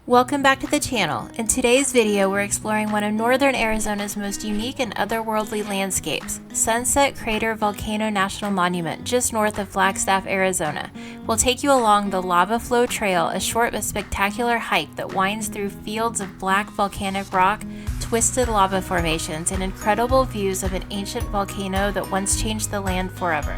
Welcome back to the channel. In today's video, we're exploring one of northern Arizona's most unique and otherworldly landscapes, Sunset Crater Volcano National Monument, just north of Flagstaff, Arizona. We'll take you along the Lava Flow Trail, a short but spectacular hike that winds through fields of black volcanic rock, twisted lava formations, and incredible views of an ancient volcano that once changed the land forever.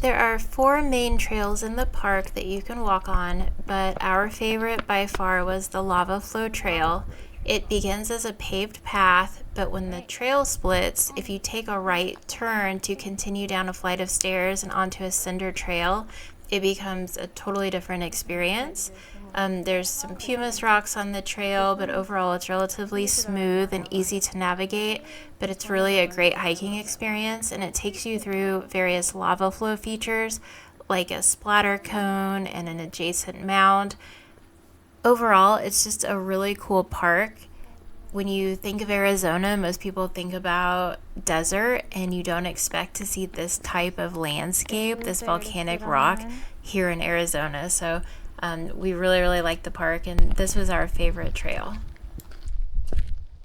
There are 4 main trails in the park that you can walk on, but our favorite by far was the Lava Flow Trail. It begins as a paved path, but when the trail splits, if you take a right turn to continue down a flight of stairs and onto a cinder trail, it becomes a totally different experience. There's some pumice rocks on the trail, but overall it's relatively smooth and easy to navigate, but it's really a great hiking experience, and it takes you through various lava flow features like a splatter cone and an adjacent mound. Overall, it's just a really cool park. When you think of Arizona, most people think about desert, and you don't expect to see this type of landscape, this volcanic rock here in Arizona. So we really like the park, and this was our favorite trail.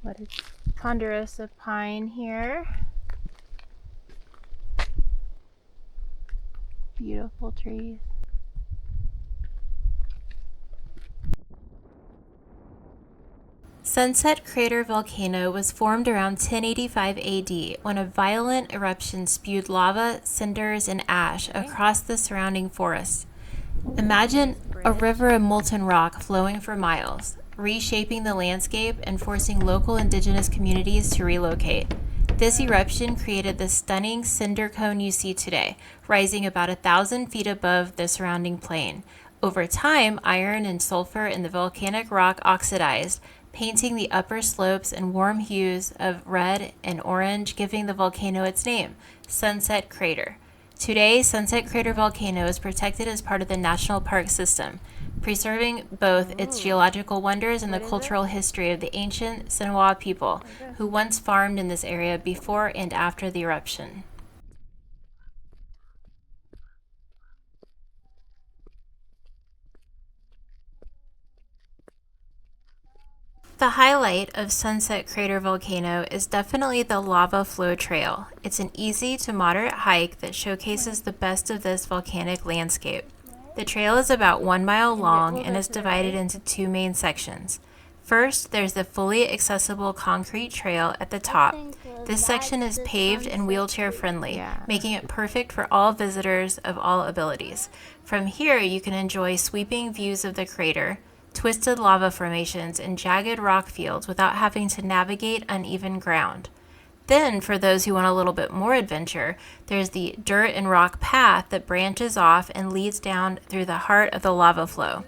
What is Ponderosa Pine here? Beautiful trees. Sunset Crater Volcano was formed around 1085 AD when a violent eruption spewed lava, cinders, and ash across the surrounding forests. Imagine a river of molten rock flowing for miles, reshaping the landscape and forcing local indigenous communities to relocate. This eruption created the stunning cinder cone you see today, rising about 1,000 feet above the surrounding plain. Over time, iron and sulfur in the volcanic rock oxidized, painting the upper slopes in warm hues of red and orange, giving the volcano its name, Sunset Crater. Today, Sunset Crater Volcano is protected as part of the National Park System, preserving both its geological wonders and the cultural history of the ancient Sinagua people who once farmed in this area before and after the eruption. The highlight of Sunset Crater Volcano is definitely the Lava Flow Trail. It's an easy to moderate hike that showcases the best of this volcanic landscape. The trail is about 1 mile long and is divided into 2 main sections. First, there's the fully accessible concrete trail at the top. This section is paved and wheelchair friendly, making it perfect for all visitors of all abilities. From here, you can enjoy sweeping views of the crater, twisted lava formations, and jagged rock fields without having to navigate uneven ground. Then, for those who want a little bit more adventure, there's the dirt and rock path that branches off and leads down through the heart of the lava flow.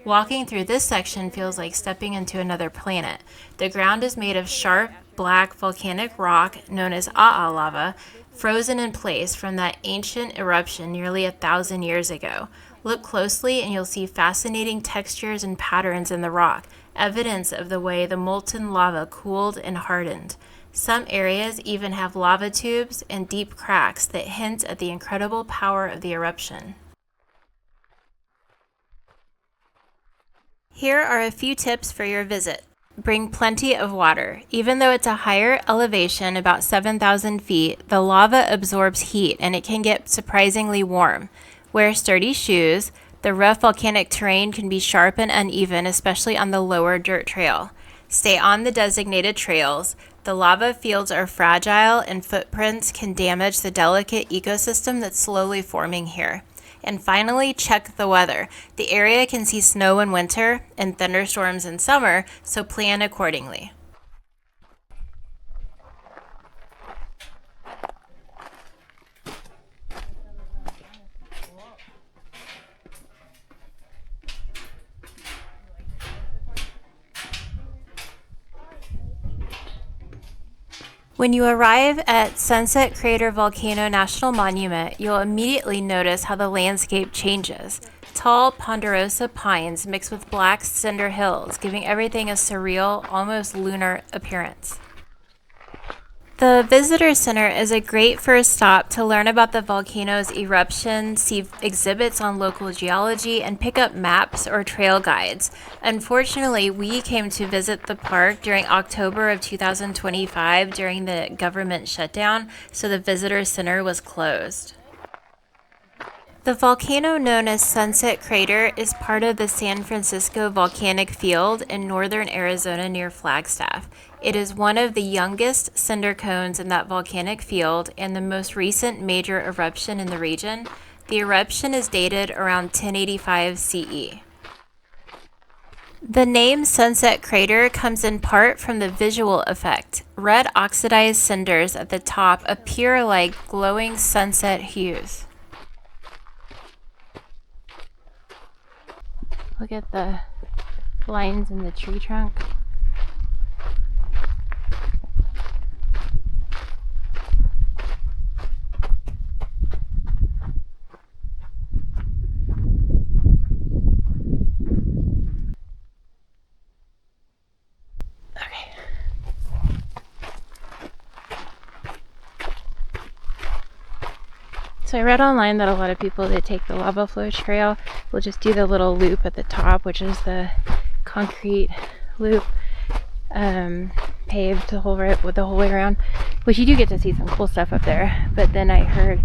Walking through this section feels like stepping into another planet. The ground is made of sharp, black volcanic rock known as lava, frozen in place from that ancient eruption nearly 1,000 years ago. Look closely and you'll see fascinating textures and patterns in the rock, evidence of the way the molten lava cooled and hardened. Some areas even have lava tubes and deep cracks that hint at the incredible power of the eruption. Here are a few tips for your visit. Bring plenty of water. Even though it's a higher elevation, about 7,000 feet, the lava absorbs heat and it can get surprisingly warm. Wear sturdy shoes. The rough volcanic terrain can be sharp and uneven, especially on the lower dirt trail. Stay on the designated trails. The lava fields are fragile and footprints can damage the delicate ecosystem that's slowly forming here. And finally, check the weather. The area can see snow in winter and thunderstorms in summer, so plan accordingly. When you arrive at Sunset Crater Volcano National Monument, you'll immediately notice how the landscape changes. Tall Ponderosa pines mix with black cinder hills, giving everything a surreal, almost lunar appearance. The Visitor Center is a great first stop to learn about the volcano's eruption, see exhibits on local geology, and pick up maps or trail guides. Unfortunately, we came to visit the park during October of 2025 during the government shutdown, so the Visitor Center was closed. The volcano known as Sunset Crater is part of the San Francisco Volcanic Field in northern Arizona near Flagstaff. It is one of the youngest cinder cones in that volcanic field and the most recent major eruption in the region. The eruption is dated around 1085 CE. The name Sunset Crater comes in part from the visual effect. Red oxidized cinders at the top appear like glowing sunset hues. Look at the lines in the tree trunk. Okay. So I read online that a lot of people that take the lava flow trail will just do the little loop at the top, which is the concrete loop paved the whole way around, which you do get to see some cool stuff up there. But then I heard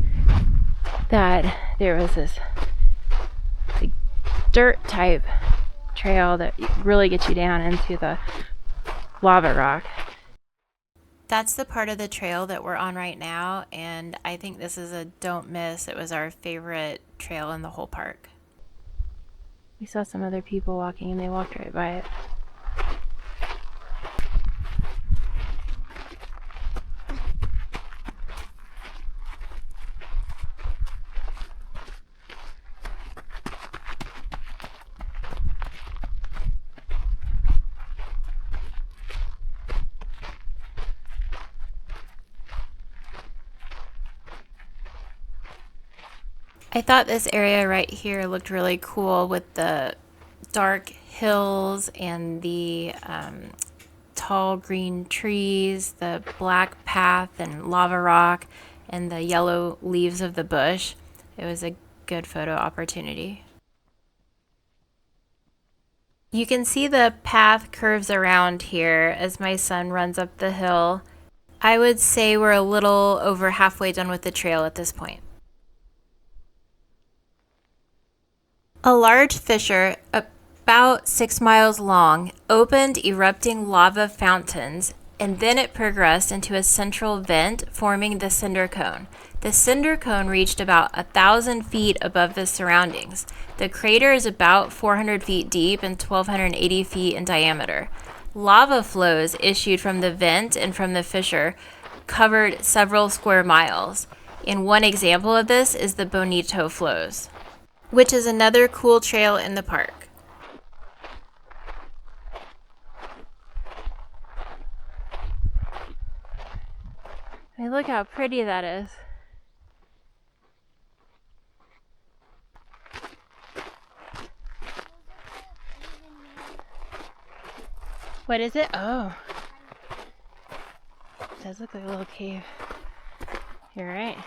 that there was this like, dirt type trail that really gets you down into the lava rock. That's the part of the trail that we're on right now, and I think this is a don't miss. It was our favorite trail in the whole park. We saw some other people walking and they walked right by it. I thought this area right here looked really cool with the dark hills and the tall green trees, the black path and lava rock, and the yellow leaves of the bush. It was a good photo opportunity. You can see the path curves around here as my son runs up the hill. I would say we're a little over halfway done with the trail at this point. A large fissure, about 6 miles long, opened erupting lava fountains, and then it progressed into a central vent forming the cinder cone. The cinder cone reached about 1,000 feet above the surroundings. The crater is about 400 feet deep and 1,280 feet in diameter. Lava flows issued from the vent and from the fissure covered several square miles. And one example of this is the Bonito flows, which is another cool trail in the park. I mean, look how pretty that is. What is it? Oh. It does look like a little cave. You're right.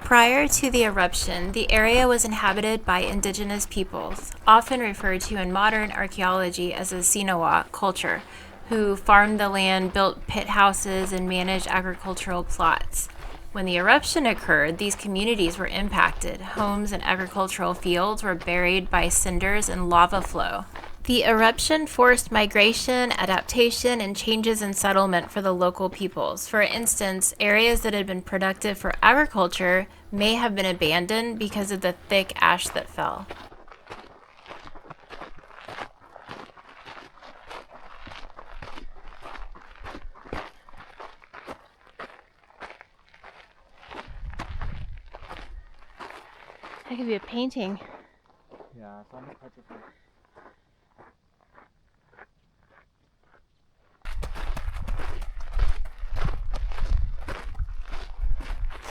Prior to the eruption, the area was inhabited by indigenous peoples, often referred to in modern archaeology as the Sinagua Culture, who farmed the land, built pit houses, and managed agricultural plots. When the eruption occurred, these communities were impacted. Homes and agricultural fields were buried by cinders and lava flow. The eruption forced migration, adaptation, and changes in settlement for the local peoples. For instance, areas that had been productive for agriculture may have been abandoned because of the thick ash that fell. That could be a painting. Yeah, it's almost petrified.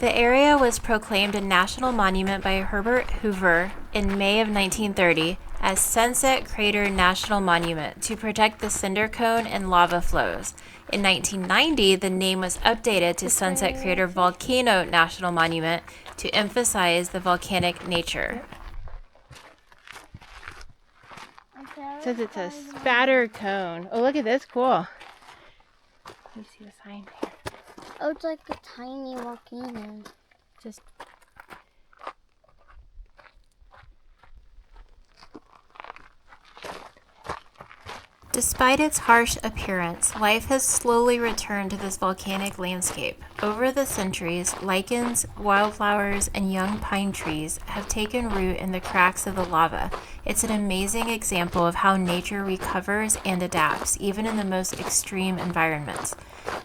The area was proclaimed a national monument by Herbert Hoover in May of 1930 as Sunset Crater National Monument to protect the cinder cone and lava flows. In 1990, the name was updated to Sunset Crater Volcano National Monument to emphasize the volcanic nature. It says it's a Spatter Cone. Oh, look at this, cool. Let me see the sign here. Oh, it's like a tiny volcano. Just Despite its harsh appearance, life has slowly returned to this volcanic landscape. Over the centuries, lichens, wildflowers, and young pine trees have taken root in the cracks of the lava. It's an amazing example of how nature recovers and adapts, even in the most extreme environments.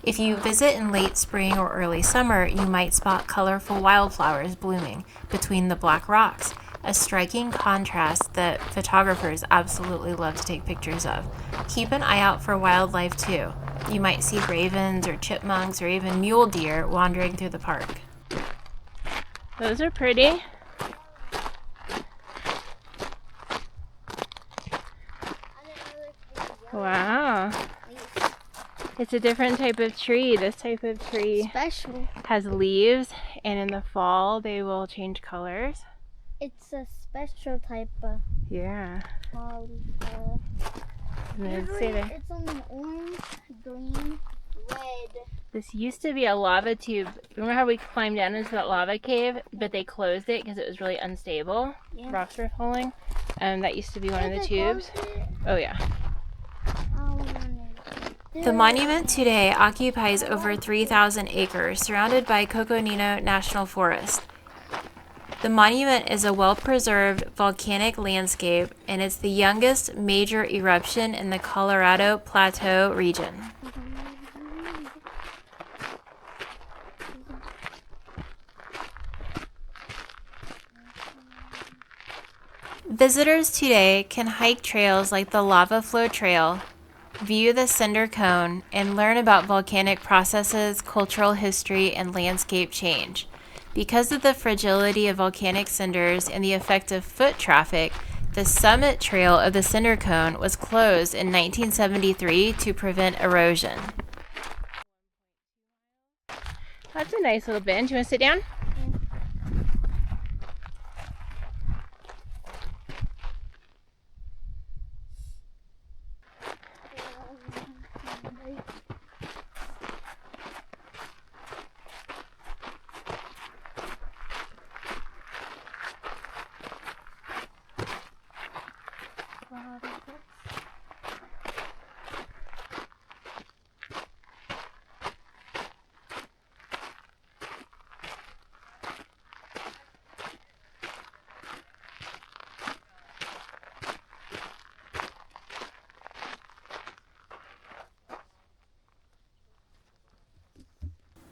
If you visit in late spring or early summer, you might spot colorful wildflowers blooming between the black rocks, a striking contrast that photographers absolutely love to take pictures of. Keep an eye out for wildlife too. You might see ravens or chipmunks or even mule deer wandering through the park. those are pretty. Wow. It's a different type of tree. This type of tree Special. has leaves, and in the fall they will change colors. It's a special type of Yeah. wildflower. And then Usually see there. it's on orange, green, red. This used to be a lava tube. Remember how we climbed down into that lava cave, but they closed it because it was really unstable? Yeah. Rocks were falling. That used to be one of the Did they tubes. close it? Oh yeah. Oh, The monument today occupies over 3,000 acres, surrounded by Coconino National Forest. The monument is a well-preserved volcanic landscape, and it's the youngest major eruption in the Colorado Plateau region. Visitors today can hike trails like the Lava Flow Trail, view the cinder cone, and learn about volcanic processes, cultural history, and landscape change. Because of the fragility of volcanic cinders and the effect of foot traffic, the summit trail of the cinder cone was closed in 1973 to prevent erosion. That's a nice little bench. You want to sit down?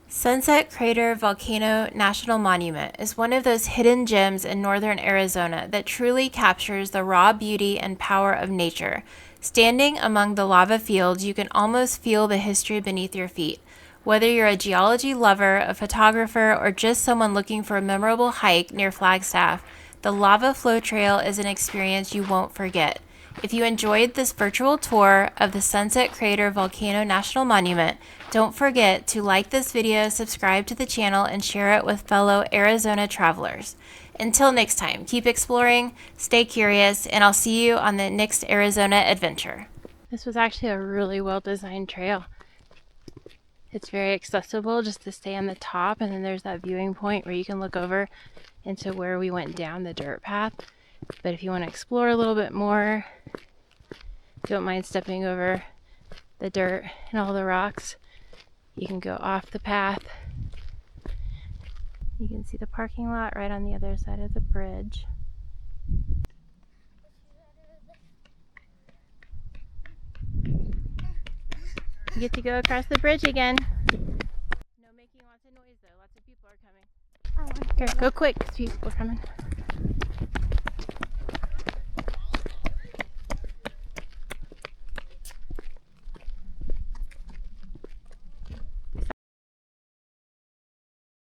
Sunset Crater Volcano National Monument is one of those hidden gems in northern Arizona that truly captures the raw beauty and power of nature. Standing among the lava fields, you can almost feel the history beneath your feet. Whether you're a geology lover, a photographer, or just someone looking for a memorable hike near Flagstaff, the Lava Flow Trail is an experience you won't forget. If you enjoyed this virtual tour of the Sunset Crater Volcano National Monument, don't forget to like this video, subscribe to the channel, and share it with fellow Arizona travelers. Until next time, keep exploring, stay curious, and I'll see you on the next Arizona adventure. This was actually a really well-designed trail. It's very accessible just to stay on the top, and then there's that viewing point where you can look over into where we went down the dirt path. But if you want to explore a little bit more, don't mind stepping over the dirt and all the rocks, you can go off the path. You can see the parking lot right on the other side of the bridge. You get to go across the bridge again. No making lots of noise though, lots of people are coming. Here, go quick, 'cause people are coming.